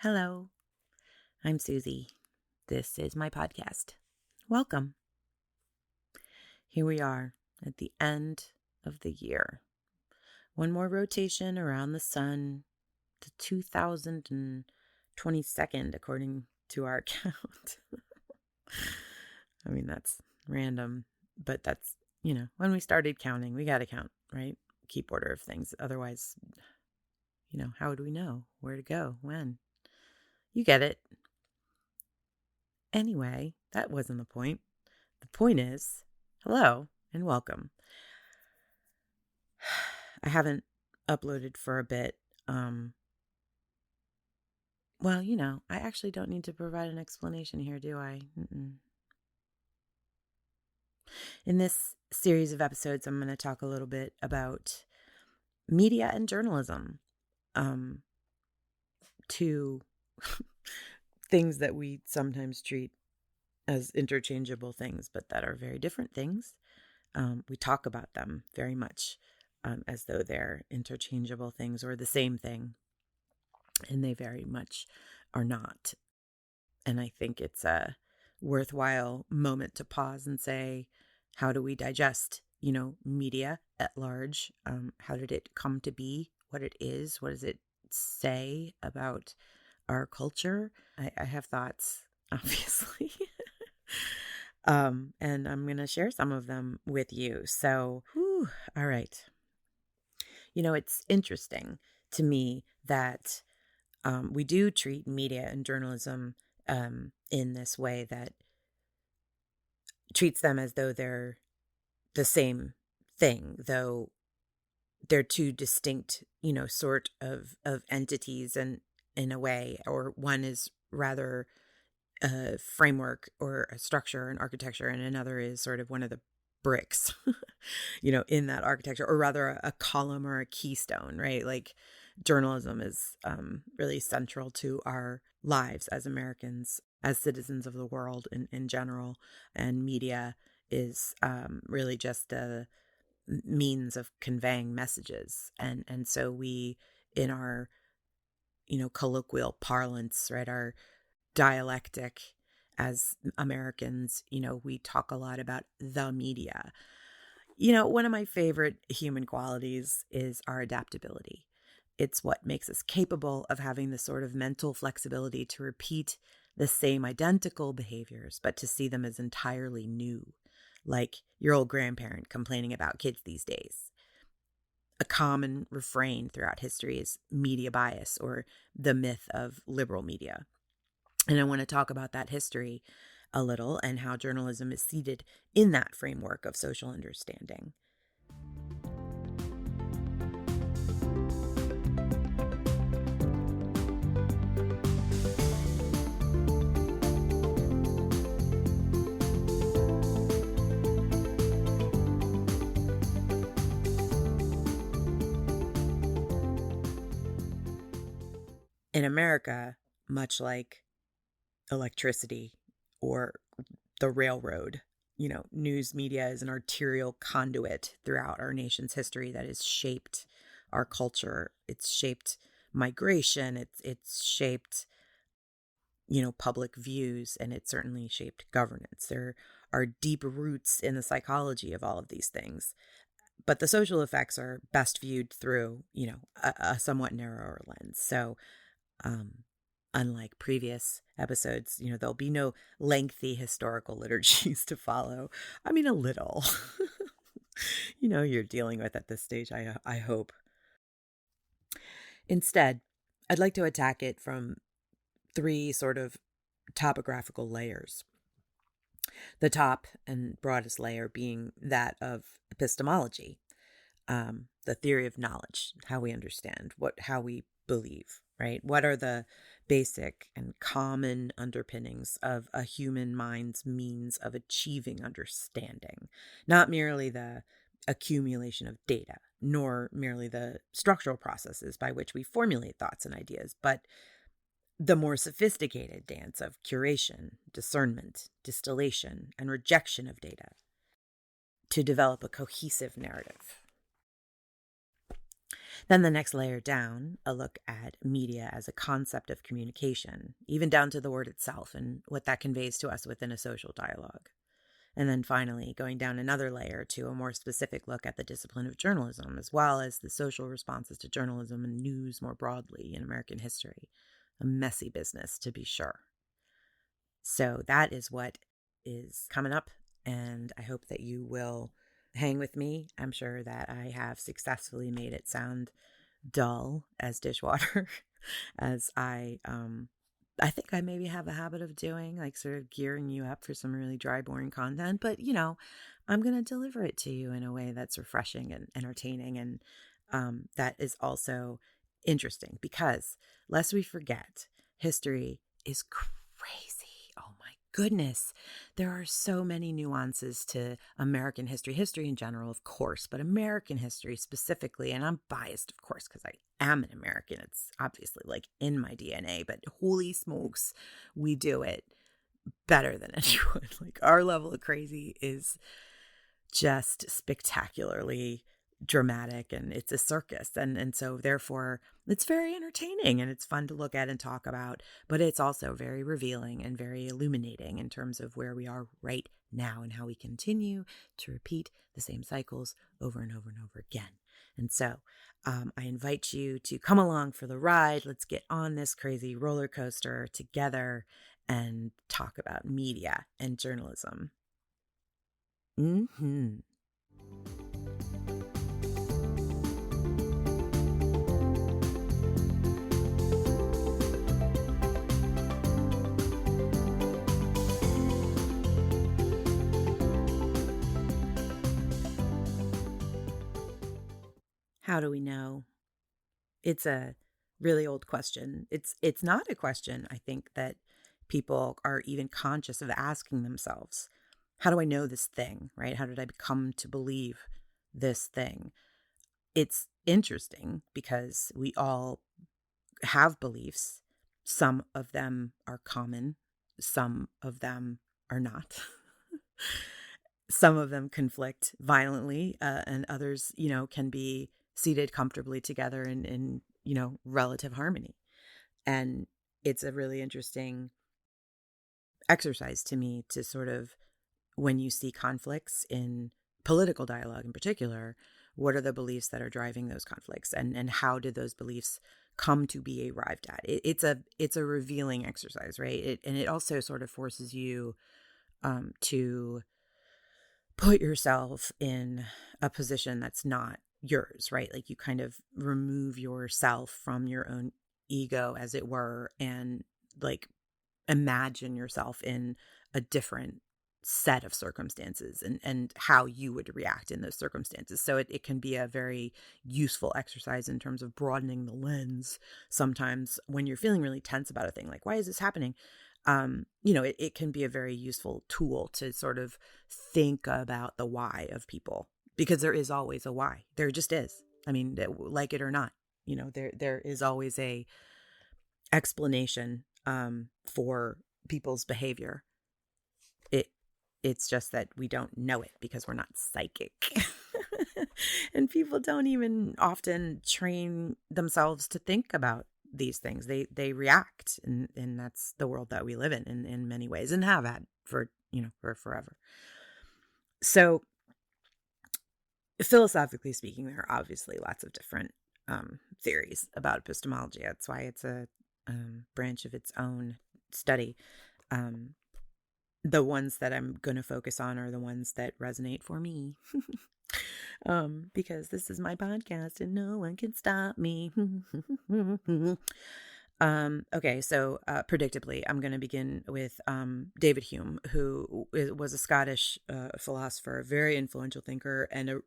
Hello, I'm Susie. This is my podcast. Welcome. Here we are at the end of the year. One more rotation around the sun, the 2022nd, according to our count. I mean, that's random, but that's, when we started counting, we got to count, right? Keep order of things. Otherwise, how would we know where to go, when? You get it. Anyway, that wasn't the point. The point is, hello and welcome. I haven't uploaded for a bit. I actually don't need to provide an explanation here, do I? In this series of episodes, I'm going to talk a little bit about media and journalism. Two things that we sometimes treat as interchangeable things, but that are very different things. We talk about them very much as though they're interchangeable things or the same thing, and they very much are not. And I think it's a worthwhile moment to pause and say, how do we digest, media at large? How did it come to be what it is? What does it say about our culture? I have thoughts, obviously. And I'm going to share some of them with you. So, all right. It's interesting to me that we do treat media and journalism in this way that treats them as though they're the same thing, though they're two distinct, sort of entities, and in a way, or one is rather a framework or a structure, an architecture, and another is sort of one of the bricks, in that architecture, or rather a column or a keystone, right? Like journalism is really central to our lives as Americans, as citizens of the world in general, and media is really just a means of conveying messages, and so we, in our colloquial parlance, right, our dialectic as Americans, we talk a lot about the media. One of my favorite human qualities is our adaptability. It's what makes us capable of having the sort of mental flexibility to repeat the same identical behaviors, but to see them as entirely new, like your old grandparent complaining about kids these days. A common refrain throughout history is media bias, or the myth of liberal media. And I want to talk about that history a little and how journalism is seated in that framework of social understanding. In America, much like electricity or the railroad, news media is an arterial conduit throughout our nation's history that has shaped our culture. It's shaped migration. It's shaped, public views, and it certainly shaped governance. There are deep roots in the psychology of all of these things. But the social effects are best viewed through, a somewhat narrower lens. So, unlike previous episodes, there'll be no lengthy historical liturgies to follow. I mean, a little, you're dealing with at this stage, I hope. Instead, I'd like to attack it from three sort of topographical layers. The top and broadest layer being that of epistemology, the theory of knowledge, how we understand, how we believe, right? What are the basic and common underpinnings of a human mind's means of achieving understanding? Not merely the accumulation of data, nor merely the structural processes by which we formulate thoughts and ideas, but the more sophisticated dance of curation, discernment, distillation, and rejection of data to develop a cohesive narrative. Then the next layer down, a look at media as a concept of communication, even down to the word itself and what that conveys to us within a social dialogue. And then finally, going down another layer to a more specific look at the discipline of journalism, as well as the social responses to journalism and news more broadly in American history. A messy business, to be sure. So that is what is coming up, and I hope that you will hang with me. I'm sure that I have successfully made it sound dull as dishwater, as I think I maybe have a habit of doing, like sort of gearing you up for some really dry, boring content. But, I'm going to deliver it to you in a way that's refreshing and entertaining. And that is also interesting because, lest we forget, history is crazy. Oh my goodness. There are so many nuances to American history in general, of course, but American history specifically. And I'm biased, of course, because I am an American. It's obviously like in my DNA, but holy smokes, we do it better than anyone. Like our level of crazy is just spectacularly dramatic, and it's a circus, and so therefore it's very entertaining and it's fun to look at and talk about, but it's also very revealing and very illuminating in terms of where we are right now and how we continue to repeat the same cycles over and over and over again. And so I invite you to come along for the ride. Let's get on this crazy roller coaster together and talk about media and journalism. Mm-hmm. How do we know? It's a really old question. It's not a question, I think, that people are even conscious of asking themselves. How do I know this thing, right? How did I come to believe this thing? It's interesting because we all have beliefs. Some of them are common, some of them are not. Some of them conflict violently, and others, can be seated comfortably together in relative harmony. And it's a really interesting exercise to me to sort of, when you see conflicts in political dialogue in particular, what are the beliefs that are driving those conflicts, and how did those beliefs come to be arrived at? It's a revealing exercise, right? And it also sort of forces you to put yourself in a position that's not yours, right? Like you kind of remove yourself from your own ego, as it were, and like imagine yourself in a different set of circumstances, and how you would react in those circumstances. So it can be a very useful exercise in terms of broadening the lens sometimes when you're feeling really tense about a thing, like, why is this happening? It can be a very useful tool to sort of think about the why of people, because there is always a why. There just is. I mean, like it or not, there is always a explanation for people's behavior. It's just that we don't know it because we're not psychic. And people don't even often train themselves to think about these things. They react, and that's the world that we live in many ways, and have had for forever. So philosophically speaking, there are obviously lots of different theories about epistemology. That's why it's a branch of its own study. The ones that I'm going to focus on are the ones that resonate for me. Because this is my podcast and no one can stop me. Okay, so predictably, I'm going to begin with David Hume, who was a Scottish philosopher, a very influential thinker, and a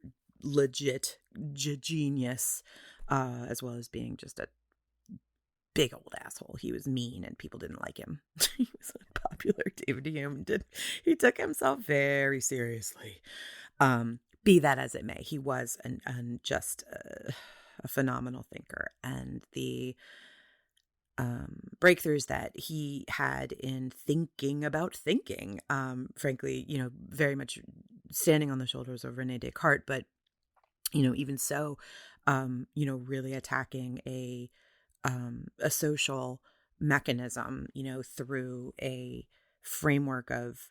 legit genius, as well as being just a big old asshole. He was mean and people didn't like him. He was unpopular. David Hume he took himself very seriously. Be that as it may, he was just a phenomenal thinker, and the breakthroughs that he had in thinking about thinking, frankly, very much standing on the shoulders of Rene Descartes, but even so, really attacking a social mechanism, through a framework of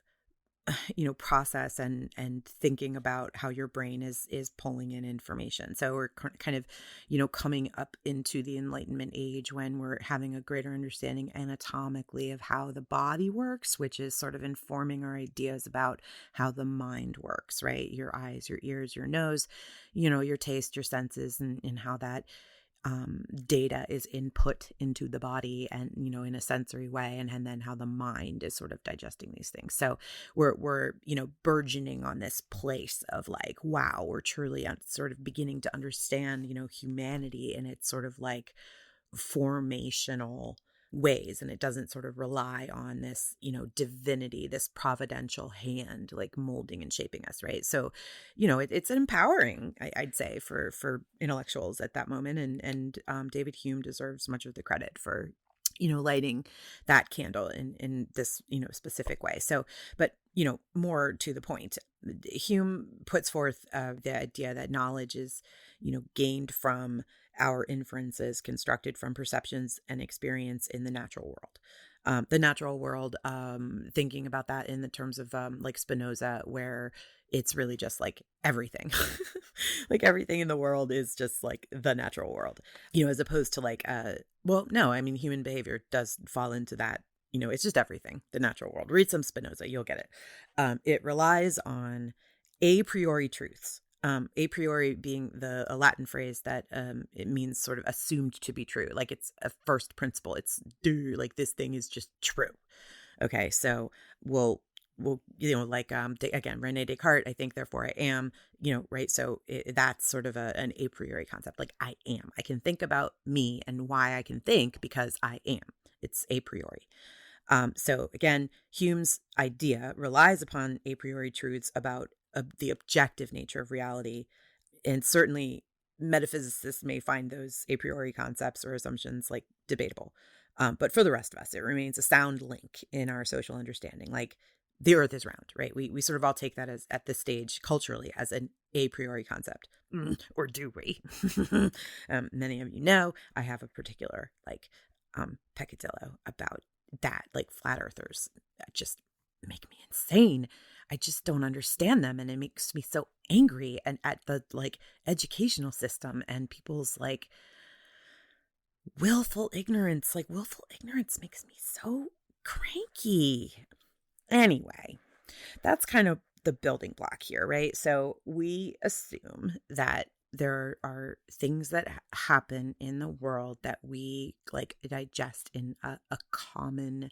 process and thinking about how your brain is pulling in information. So we're kind of coming up into the enlightenment age when we're having a greater understanding anatomically of how the body works, which is sort of informing our ideas about how the mind works, right? Your eyes, your ears, your nose, your taste, your senses, and how that data is input into the body and in a sensory way, and then how the mind is sort of digesting these things. So we're burgeoning on this place of like, wow, we're truly sort of beginning to understand humanity in its sort of like formational ways, and it doesn't sort of rely on this divinity, this providential hand like molding and shaping us, right? So it's empowering, I'd say, for intellectuals at that moment, and David Hume deserves much of the credit for lighting that candle in this specific way. So but more to the point, Hume puts forth the idea that knowledge is gained from our inferences constructed from perceptions and experience in the natural world. The natural world, thinking about that in the terms of like Spinoza, where it's really just like everything, like everything in the world is just like the natural world, as opposed to like, well, no, I mean, human behavior does fall into that. It's just everything, the natural world. Read some Spinoza, you'll get it. It relies on a priori truths. A priori being a Latin phrase that it means sort of assumed to be true. Like it's a first principle. It's like this thing is just true. Okay, so we'll like again, Rene Descartes, I think therefore I am, right? So that's sort of an a priori concept. Like I am. I can think about me and why I can think because I am. It's a priori. So again, Hume's idea relies upon a priori truths about the objective nature of reality. And certainly metaphysicists may find those a priori concepts or assumptions like debatable. But for the rest of us, it remains a sound link in our social understanding. Like the earth is round, right? We sort of all take that as at this stage culturally as an a priori concept. Or do we? Many of you know I have a particular like peccadillo about that. Like flat earthers that just make me insane. I just don't understand them, and it makes me so angry and at the like educational system and people's like willful ignorance. Like willful ignorance makes me so cranky. Anyway, that's kind of the building block here, right? So we assume that there are things that happen in the world that we like digest in a common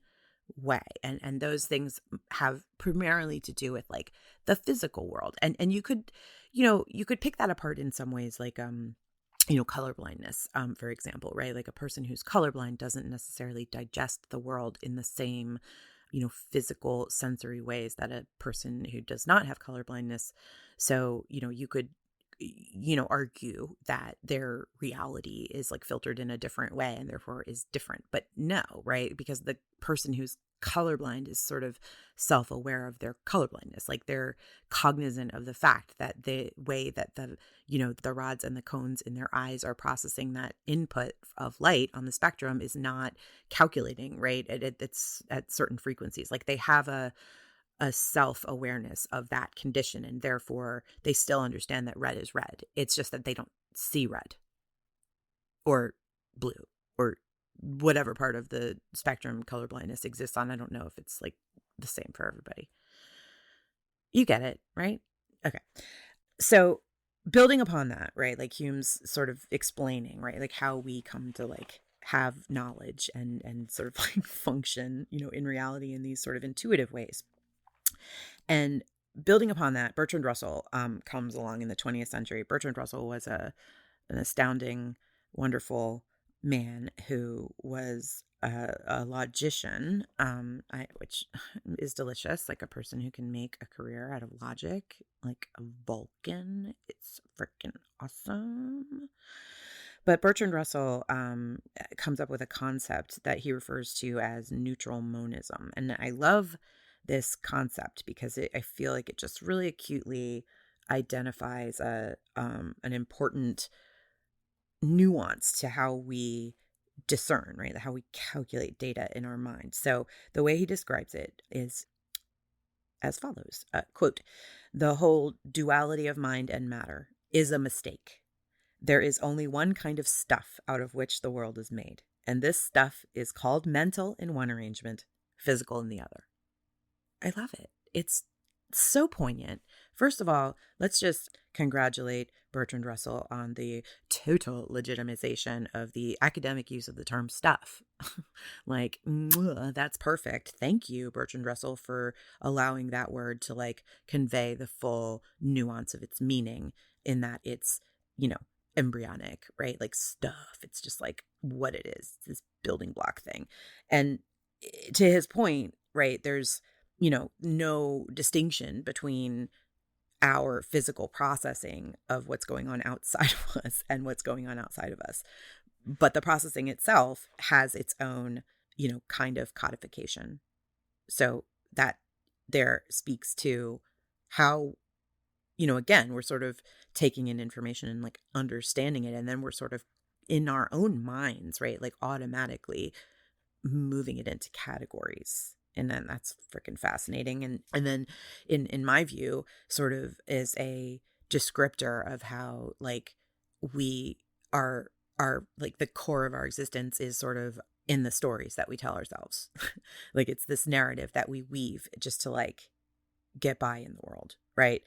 way, and those things have primarily to do with like the physical world, and you could pick that apart in some ways, like color blindness, for example, right? Like a person who's colorblind doesn't necessarily digest the world in the same physical sensory ways that a person who does not have color blindness. So you could argue that their reality is like filtered in a different way and therefore is different. But no, right? Because the person who's colorblind is sort of self-aware of their colorblindness. Like they're cognizant of the fact that the way that the rods and the cones in their eyes are processing that input of light on the spectrum is not calculating, right? It's at certain frequencies. Like they have a self-awareness of that condition, and therefore they still understand that red is red. It's just that they don't see red or blue or whatever part of the spectrum colorblindness exists on. I don't know if it's like the same for everybody. You get it, right? Okay. So building upon that, right, like Hume's sort of explaining, right, like how we come to like have knowledge and sort of like function, in reality in these sort of intuitive ways. And building upon that, Bertrand Russell comes along in the 20th century. Bertrand Russell was an astounding, wonderful man who was a logician, which is delicious, like a person who can make a career out of logic, like a Vulcan. It's freaking awesome. But Bertrand Russell comes up with a concept that he refers to as neutral monism. And I love this concept because I feel like it just really acutely identifies an important nuance to how we discern, right? How we calculate data in our mind. So the way he describes it is as follows, quote, "The whole duality of mind and matter is a mistake. There is only one kind of stuff out of which the world is made, and this stuff is called mental in one arrangement, physical in the other." I love it. It's so poignant. First of all, let's just congratulate Bertrand Russell on the total legitimization of the academic use of the term stuff. Like, that's perfect. Thank you, Bertrand Russell, for allowing that word to like convey the full nuance of its meaning in that it's, embryonic, right? Like stuff. It's just like what it is, this building block thing. And to his point, right, there's no distinction between our physical processing of what's going on outside of us and what's going on outside of us. But the processing itself has its own, kind of codification. So that there speaks to how, again, we're sort of taking in information and like understanding it. And then we're sort of in our own minds, right? Like automatically moving it into categories. And then that's freaking fascinating. And then in my view, sort of is a descriptor of how like we are like the core of our existence is sort of in the stories that we tell ourselves. Like it's this narrative that we weave just to like get by in the world. Right.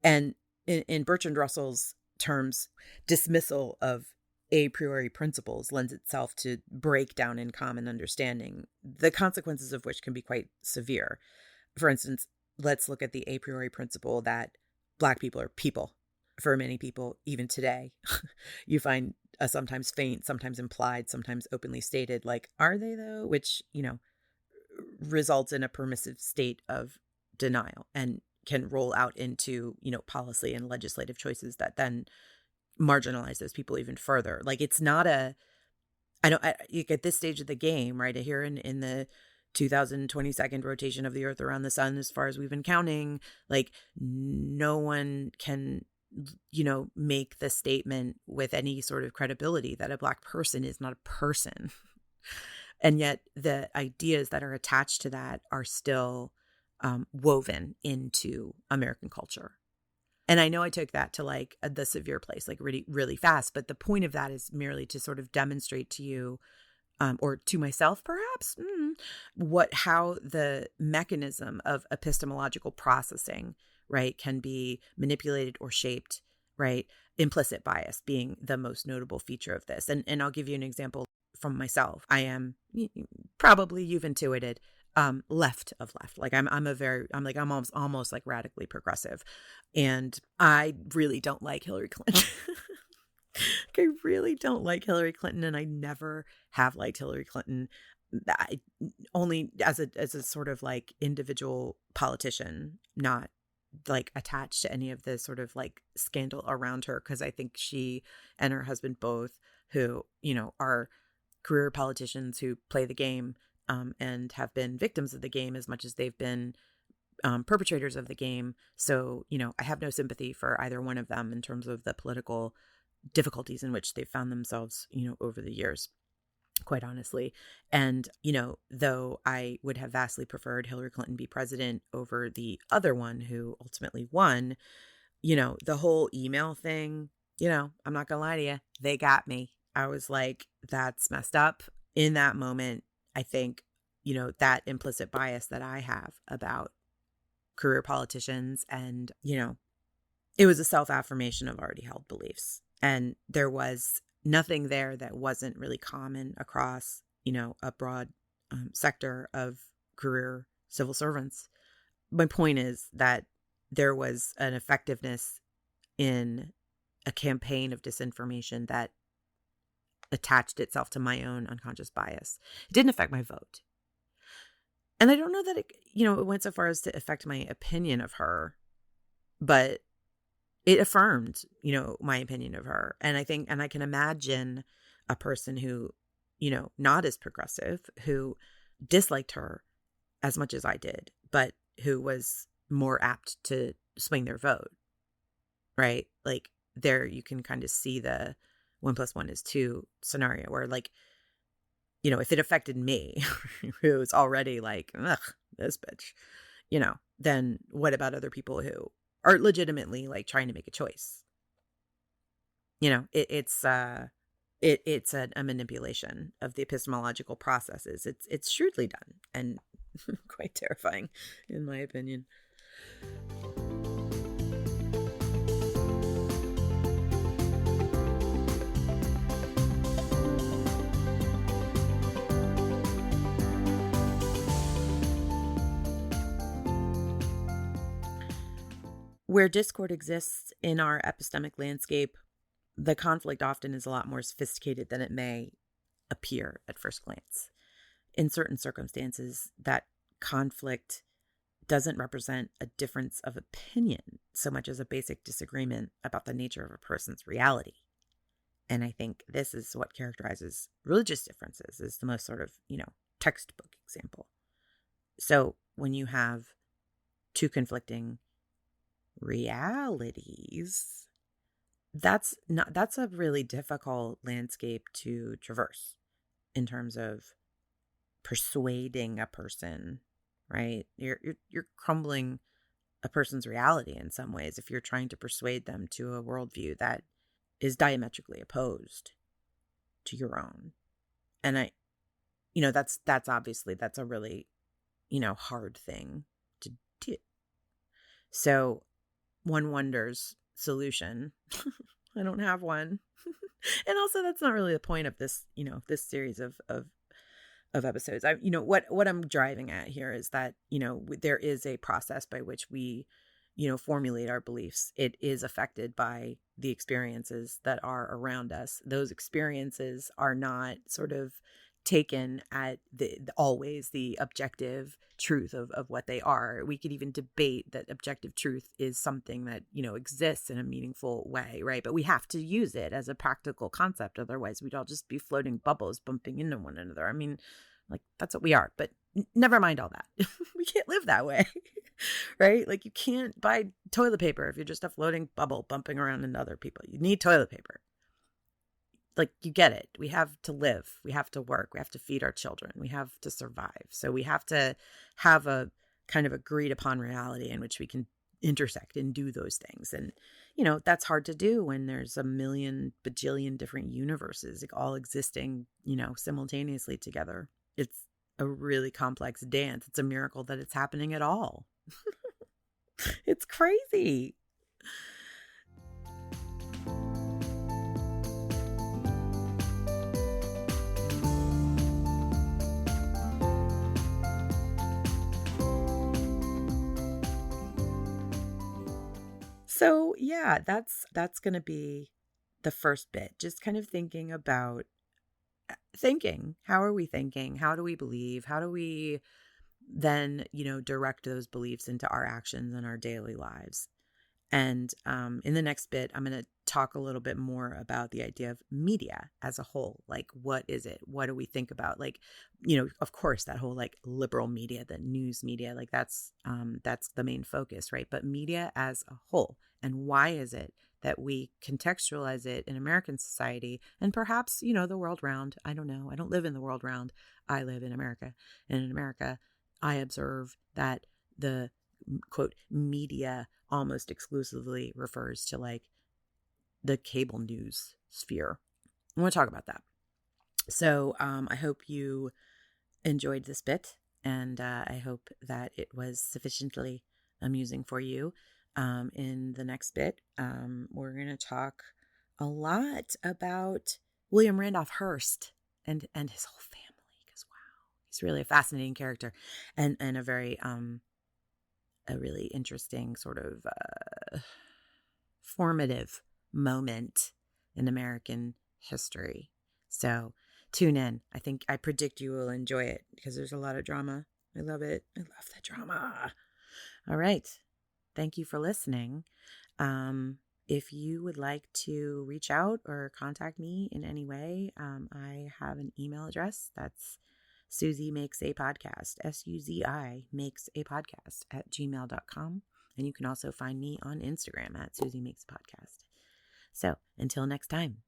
And in Bertrand Russell's terms, dismissal of a priori principles lends itself to breakdown in common understanding, the consequences of which can be quite severe. For instance, let's look at the a priori principle that Black people are people. For many people, even today, you find a sometimes faint, sometimes implied, sometimes openly stated, like, are they though? Which, results in a permissive state of denial and can roll out into, policy and legislative choices that then marginalize those people even further. Like it's not at this stage of the game, right? Here in the 2022nd rotation of the Earth around the sun, as far as we've been counting, like no one can, make the statement with any sort of credibility that a Black person is not a person. And yet the ideas that are attached to that are still woven into American culture. And I know I took that to like the severe place, like really, really fast. But the point of that is merely to sort of demonstrate to you, or to myself, perhaps, how the mechanism of epistemological processing, right, can be manipulated or shaped, right? Implicit bias being the most notable feature of this. And I'll give you an example from myself. I am, probably you've intuited, left of left. Like I'm almost like radically progressive. And I really don't like Hillary Clinton. I really don't like Hillary Clinton, and I never have liked Hillary Clinton. Only as a sort of like individual politician, not like attached to any of the sort of like scandal around her, because I think she and her husband both, who, are career politicians who play the game, and have been victims of the game as much as they've been perpetrators of the game. So, I have no sympathy for either one of them in terms of the political difficulties in which they've found themselves, over the years, quite honestly. And, though I would have vastly preferred Hillary Clinton be president over the other one who ultimately won, the whole email thing, I'm not going to lie to you, they got me. I was like, that's messed up. In that moment, I think, that implicit bias that I have about career politicians and, it was a self-affirmation of already held beliefs. And there was nothing there that wasn't really common across, a broad sector of career civil servants. My point is that there was an effectiveness in a campaign of disinformation that attached itself to my own unconscious bias. It didn't affect my vote. And I don't know that it went so far as to affect my opinion of her, but it affirmed, my opinion of her. And I can imagine a person who, not as progressive, who disliked her as much as I did, but who was more apt to swing their vote, right? Like there you can kind of see 1+1 is 2 scenario where, like, if it affected me, who's already like, ugh, this bitch, then what about other people who are legitimately like trying to make a choice? It's a manipulation of the epistemological processes. It's shrewdly done and quite terrifying, in my opinion. Where discord exists in our epistemic landscape, the conflict often is a lot more sophisticated than it may appear at first glance. In certain circumstances, that conflict doesn't represent a difference of opinion so much as a basic disagreement about the nature of a person's reality. And I think this is what characterizes religious differences, is the most sort of, textbook example. So when you have two conflicting realities, that's a really difficult landscape to traverse in terms of persuading a person, right? You're crumbling a person's reality in some ways if you're trying to persuade them to a worldview that is diametrically opposed to your own. And that's obviously, that's a really, hard thing to do. So one wonders, solution. I don't have one. And also that's not really the point of this, this series of episodes. What I'm driving at here is that, there is a process by which we, formulate our beliefs. It is affected by the experiences that are around us. Those experiences are not sort of taken at always the objective truth of what they are. We could even debate that objective truth is something that, exists in a meaningful way, right? But we have to use it as a practical concept. Otherwise, we'd all just be floating bubbles bumping into one another. I mean, like, that's what we are. But never mind all that. We can't live that way, right? Like, you can't buy toilet paper if you're just a floating bubble bumping around into other people. You need toilet paper. Like, you get it. We have to live. We have to work. We have to feed our children. We have to survive. So we have to have a kind of agreed upon reality in which we can intersect and do those things. And, that's hard to do when there's a million bajillion different universes, like, all existing, simultaneously together. It's a really complex dance. It's a miracle that it's happening at all. It's crazy. So yeah, that's going to be the first bit. Just kind of thinking about thinking. How are we thinking? How do we believe? How do we then, direct those beliefs into our actions and our daily lives? And in the next bit, I'm going to talk a little bit more about the idea of media as a whole. Like, what is it? What do we think about? Like, of course, that whole like liberal media, the news media, like that's the main focus, right? But media as a whole, and why is it that we contextualize it in American society and perhaps, the world round? I don't know. I don't live in the world round. I live in America. And in America, I observe that the quote media almost exclusively refers to like the cable news sphere. I want to talk about that. So I hope you enjoyed this bit, and I hope that it was sufficiently amusing for you. In the next bit, we're going to talk a lot about William Randolph Hearst and his whole family, because wow, he's really a fascinating character and a very a really interesting sort of formative moment in American history. So tune in. I predict you will enjoy it because there's a lot of drama. I love it. I love the drama. All right. Thank you for listening. If you would like to reach out or contact me in any way, I have an email address. That's Susie Makes a Podcast, SUZI Makes a Podcast @gmail.com. And you can also find me on Instagram @Susie Makes a Podcast. So until next time.